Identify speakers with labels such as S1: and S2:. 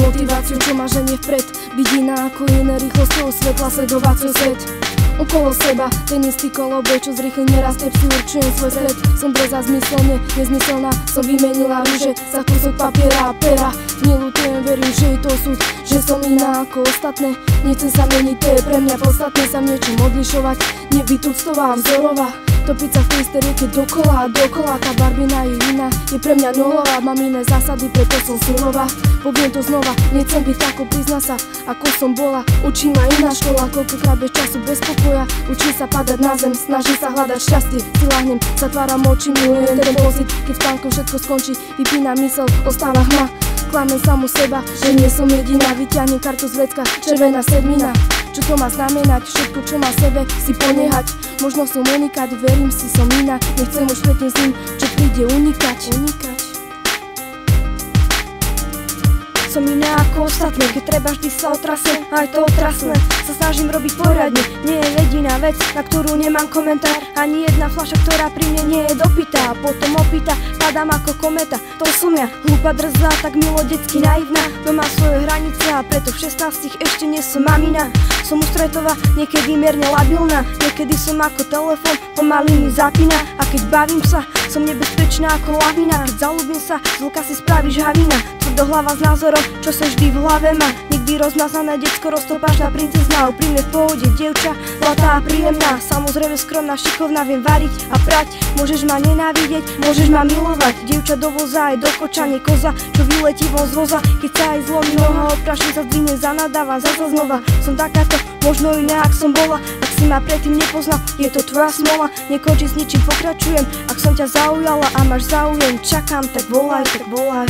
S1: motiváciu, čo ma ženie vpred. Vidina ako iné rýchlosťou svetla sledovať svoj svet. Okolo seba, ten istý koloboj, čo zrýchlene rastie, si určujem svoj svet. Som drezá zmyselne, nezmyselná, som vymenila rúže za kúsok papiera a pera. Neľutujem, verím, že je to súd, že som iná ako ostatné. Nechcem sa meniť, to je pre mňa podstatné, sa v niečom odlišovať, nebyť tuctová, vzorová. Topiť sa v tej istej rieke dokola a dokola, tá barbina je iná, je pre mňa nulová. Mám iné zásady, preto som surová. Poviem to znova, nechcem byť tako, prizna sa, ako som bola. Učí ma iná škola, koľkokrát bez času, bez pokoja. Učím sa padať na zem, snažím sa hľadať šťastie. Si láhnem, zatváram oči, milujem ten pocit, keď spánkom všetko skončí, vypínam mysel, ostáva hma. Klamem samu seba, že nie som jediná, vyťahnem kartu z vrecka, červená sedmina. Čo to má znamenať, všetko čo má sebe si ponehať. Možno som unikať, verím si, som iná. Nechcem už predtým s ním, čo príde unikať. Som iná ako ostatné, keď treba vždy sa otrasem, aj to otrasné. Sa snažím robiť poriadne, nie je jediná vec, na ktorú nemám komentár. Ani jedna fľaša, ktorá pri mne nie je dopitá, a potom opýta, padám ako kometa. To som ja, hlúpa, drzá, tak milo, detsky naivná. No má svoje hranice a preto v 16 ešte nie som mamina. Som ústretová, niekedy mierne labilná, niekedy som ako telefón, pomaly mi zapína. A keď bavím sa, som nebezpečná ako lavina. Keď zaľúbim sa, z vlka si spravíš havina. Tvrdohlava s názorom, čo sa vždy v hlave má. Nikdy rozmazané decko, roztopášna princezná. Úprimne v pohode, dievča, zlatá a príjemná. Samozrejme skromná, šikovná, viem variť a prať. Môžeš ma nenávidieť, môžeš ma milovať. Dievča do voza, aj do koča, nie koza, čo vyletí von z voza. Keď sa aj zlomí noha, opraším sa, zdvihnem, zanadávam, zasa znova. Som takáto, možno iná, ak som bola. Ak si ma predtým nepoznal, je to tvoja smola. Nekončím s ničím, pokračujem. Ak som ťa zaujala a máš záujem, čakám, tak volaj, tak volaj.